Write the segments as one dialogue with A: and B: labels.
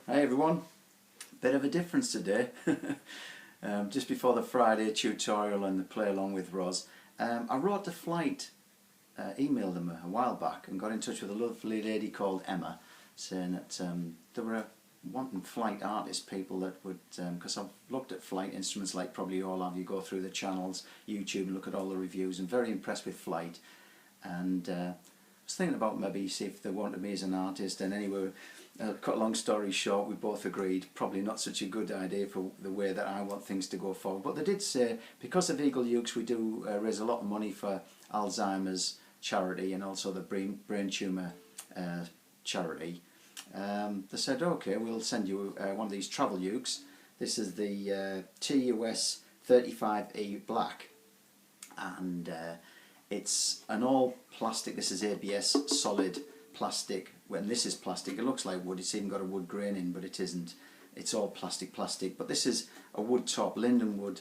A: Hi everyone, bit of a difference today. Just before the Friday tutorial and the play along with Roz, I wrote to Flight, emailed them a while back and got in touch with a lovely lady called Emma, saying that they were wanting flight artist people that would, because I've looked at flight instruments like probably all of you, go through the channels, YouTube, and look at all the reviews, and very impressed with flight. And I was thinking about maybe see if they wanted me as an artist, and anyway, cut a long story short, we both agreed probably not such a good idea for the way that I want things to go forward. But they did say, because of Eagle Ukes, we do raise a lot of money for Alzheimer's charity and also the brain tumour charity. They said, okay, we'll send you one of these Travel Ukes. This is the TUS-35E black, and it's an all plastic. This is ABS solid plastic. When this is plastic, it looks like wood. It's even got a wood grain in, but it isn't. It's all plastic. But this is a wood top, Linden Wood,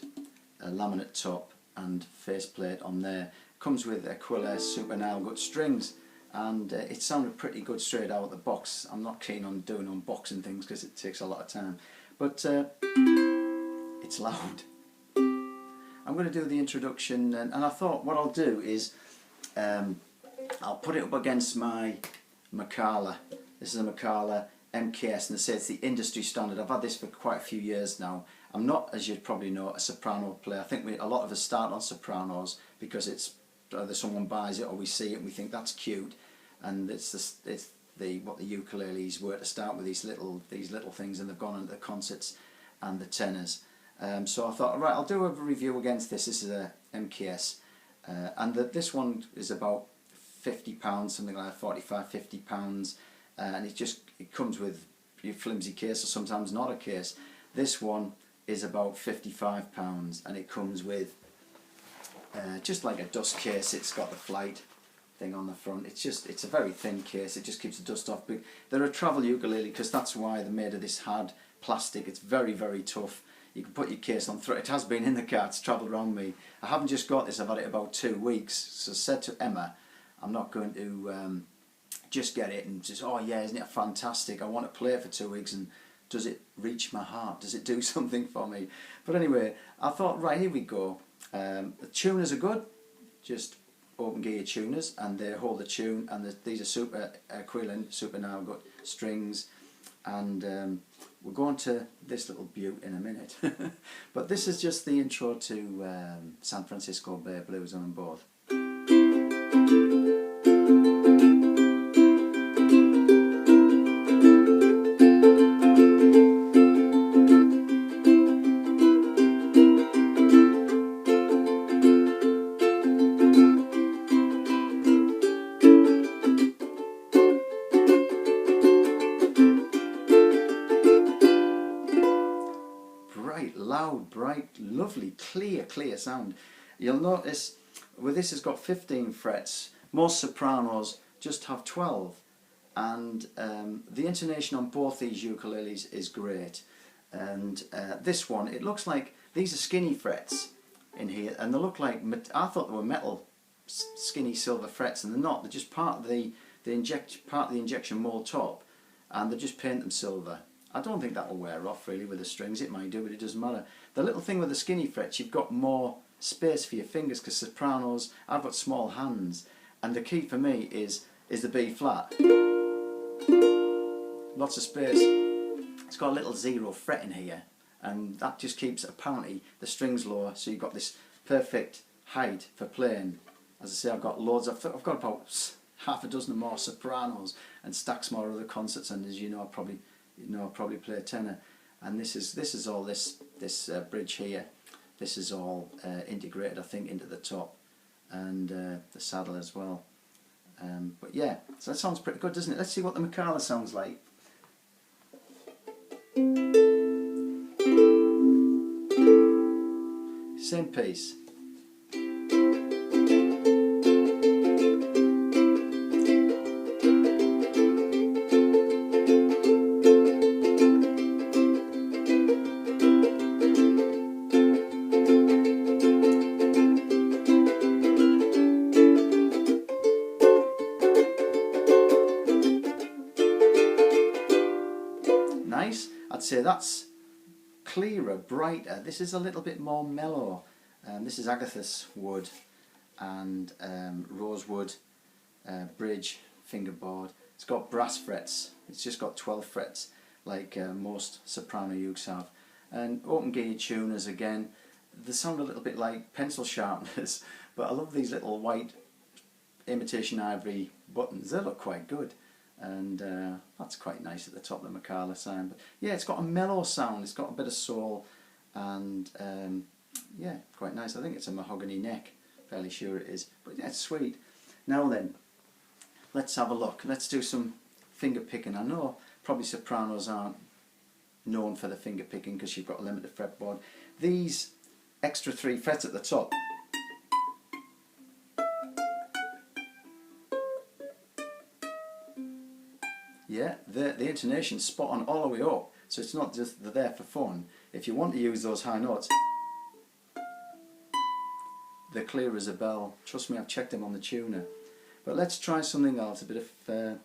A: a laminate top and faceplate on there. Comes with Aquila super nail gut strings, and it sounded pretty good straight out of the box. I'm not keen on doing unboxing things because it takes a lot of time, but it's loud. I'm going to do the introduction, and I thought what I'll do is I'll put it up against my Makala. This is a Makala MK-S, and they say it's the industry standard. I've had this for quite a few years now. I'm not, as you probably know, a soprano player. I think a lot of us start on sopranos because it's either someone buys it or we see it and we think that's cute, and it's what the ukuleles were to start with, these little things, and they've gone into the concerts and the tenors. So I thought, right, I'll do a review against this. This is a MK-S, and this one is about £50, something like £45–50, and it comes with your flimsy case or sometimes not a case. This one is about £55, and it comes with just like a dust case. It's got the flight thing on the front. It's a very thin case. It just keeps the dust off. But they're a travel ukulele because that's why they're made of this hard plastic. It's very, very tough. You can put your case on through. It has been in the car. It's travelled around me. I haven't just got this. I've had it about 2 weeks. So I said to Emma, I'm not going to just get it and just, oh yeah, isn't it fantastic? I want to play it for 2 weeks, and does it reach my heart? Does it do something for me? But anyway, I thought, right, here we go. The tuners are good, just open gear tuners, and they hold the tune, and these are super Aquila super nail gut strings, and we're going to this little beaut in a minute. But this is just the intro to San Francisco Bay Blues on board. Loud, bright, lovely, clear sound. You'll notice with this, it's got 15 frets. Most sopranos just have 12, and the intonation on both these ukuleles is great. And this one, it looks like these are skinny frets in here, and they look like, I thought they were metal skinny silver frets, and they're not. They're just part of the injection mold top, and they just paint them silver. I don't think that will wear off really with the strings. It might do, but it doesn't matter. The little thing with the skinny frets, you've got more space for your fingers, because sopranos, I've got small hands, and the key for me is the B flat. Lots of space. It's got a little 0 fret in here, and that just keeps apparently the strings lower, so you've got this perfect height for playing. As I say, I've got loads. I've got about half a dozen more sopranos and stacks more other concerts, and as you know, I probably play a tenor, and this is all this bridge here. This is all integrated, I think, into the top, and the saddle as well. But yeah, so that sounds pretty good, doesn't it? Let's see what the Makala sounds like. Same piece. nice. I'd say that's clearer, brighter. This is a little bit more mellow. This is Agathis wood and rosewood bridge fingerboard. It's got brass frets. It's just got 12 frets like most soprano ukes have. And open gear tuners again. They sound a little bit like pencil sharpeners, but I love these little white imitation ivory buttons. They look quite good, and that's quite nice at the top of the Makala sound. But yeah, it's got a mellow sound. It's got a bit of soul, and yeah, quite nice. I think it's a mahogany neck. Fairly sure it is, but yeah, it's sweet. Now then, let's have a look. Let's do some finger picking. I know probably sopranos aren't known for the finger picking because you've got a limited fretboard. These extra 3 frets at the top, yeah, the intonation's spot on all the way up, so it's not just they're there for fun. If you want to use those high notes, they're clear as a bell. Trust me, I've checked them on the tuner. But let's try something else, a bit of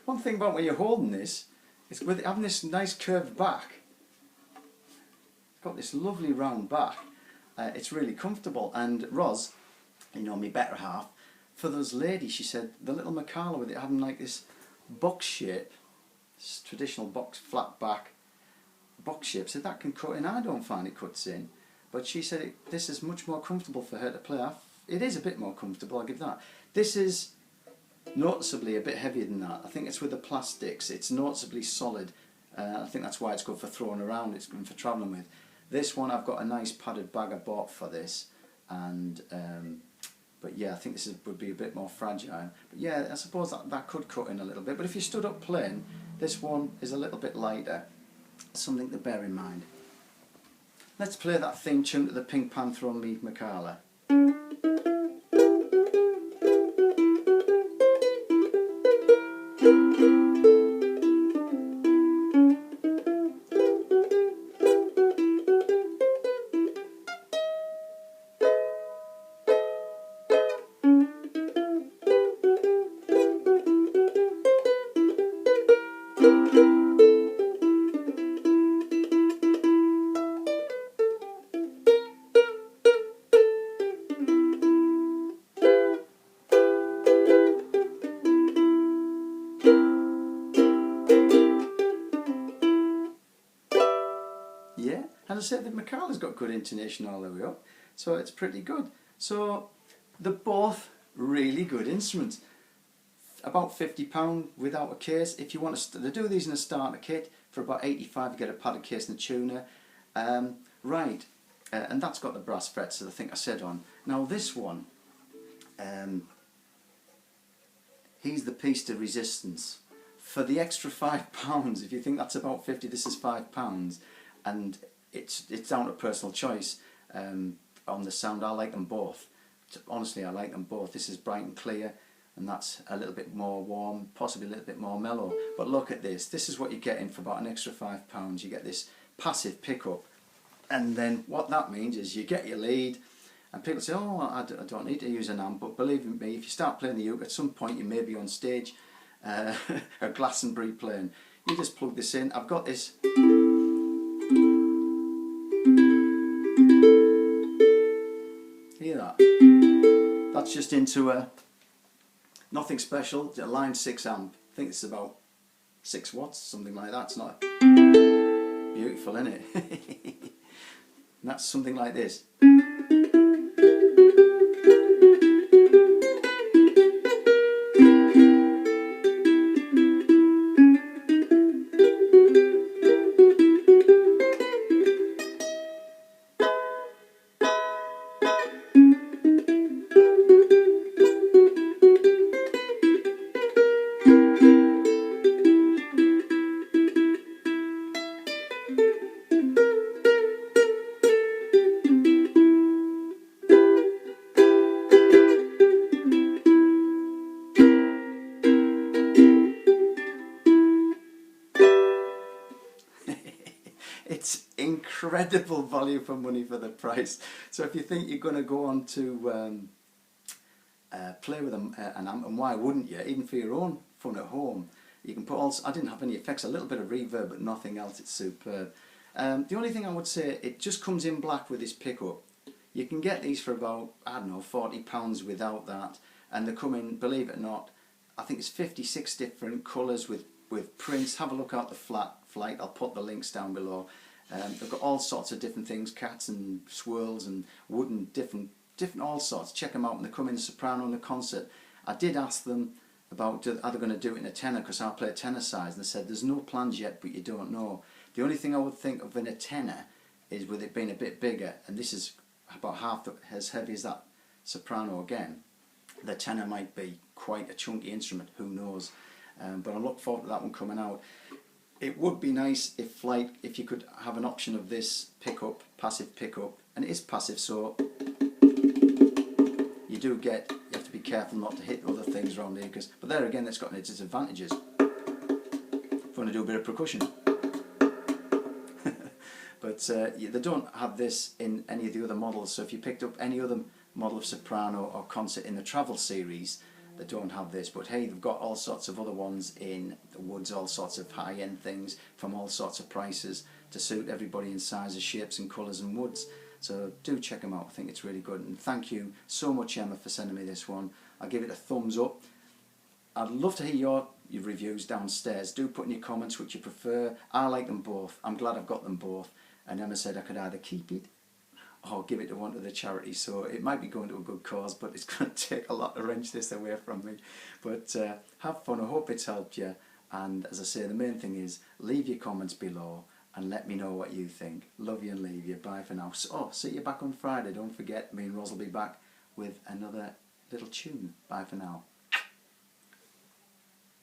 A: one thing about when you're holding this, is with having this nice curved back. It's got this lovely round back. It's really comfortable. And Roz, you know, my better half, for those ladies, she said the little Makala with it having like this box shape, this traditional box flat back box shape, said that can cut in. I don't find it cuts in, but she said this is much more comfortable for her to play. It is a bit more comfortable, I'll give that. This is noticeably a bit heavier than that. I think it's with the plastics. It's noticeably solid. I think that's why it's good for throwing around. It's good for travelling with. This one, I've got a nice padded bag I bought for this, and but yeah, I think this would be a bit more fragile. But yeah, I suppose that could cut in a little bit. But if you stood up playing, this one is a little bit lighter. Something to bear in mind. Let's play that theme tune to the Pink Panther on me Makala. Yeah, and I said the Makala's got good intonation all the way up, so it's pretty good. So they're both really good instruments. About £50 without a case. If you want to do these in a starter kit for about £85, you get a padded case and a tuner. Right, and that's got the brass frets that I think I said on. Now this one, he's the piece de resistance. For the extra £5, if you think that's about 50, this is £5. And it's down to personal choice on the sound. I like them both. Honestly, I like them both. This is bright and clear, and that's a little bit more warm, possibly a little bit more mellow. But look at this. This is what you're getting for about an extra £5. You get this passive pickup, and then what that means is you get your lead, and people say, oh, I don't need to use an amp. But believe me, if you start playing the uke, at some point you may be on stage, a Glastonbury playing. You just plug this in. I've got this. Hear that? That's just into a nothing special, a line 6 amp. I think it's about 6 watts, something like that. It's not beautiful, isn't it? And that's something like this. incredible value for money for the price. So if you think you're going to go on to play with them, and why wouldn't you, even for your own fun at home, you can put all, I didn't have any effects, a little bit of reverb but nothing else. It's superb. The only thing I would say, it just comes in black with this pickup. You can get these for about, I don't know, £40 without that, and they come in, believe it or not, I think it's 56 different colours with prints. Have a look at the Flight, I'll put the links down below. They've got all sorts of different things, cats and swirls and wooden, different all sorts. Check them out, and they come in soprano and the concert. I did ask them about, are they going to do it in a tenor, because I play a tenor size, and they said there's no plans yet, but you don't know. The only thing I would think of in a tenor is with it being a bit bigger, and this is about half as heavy as that soprano again, the tenor might be quite a chunky instrument, who knows. But I look forward to that one coming out. It would be nice if you could have an option of this pickup, passive pickup, and it is passive, so you have to be careful not to hit other things around here, but there again, that's got its disadvantages. If you want to do a bit of percussion. But they don't have this in any of the other models, so if you picked up any other model of soprano or concert in the Travel series, they don't have this. But hey, they've got all sorts of other ones in the Woods, all sorts of high-end things from all sorts of prices to suit everybody in sizes, shapes and colours and woods. So do check them out, I think it's really good. And thank you so much, Emma, for sending me this one. I'll give it a thumbs up. I'd love to hear your reviews downstairs. Do put in your comments which you prefer. I like them both. I'm glad I've got them both. And Emma said I could either keep it or give it to one of the charities, so it might be going to a good cause, but it's going to take a lot to wrench this away from me. But have fun, I hope it's helped you, and as I say, the main thing is leave your comments below and let me know what you think. Love you and leave you. Bye for now. So, see you back on Friday. Don't forget, me and Roz will be back with another little tune. Bye for now.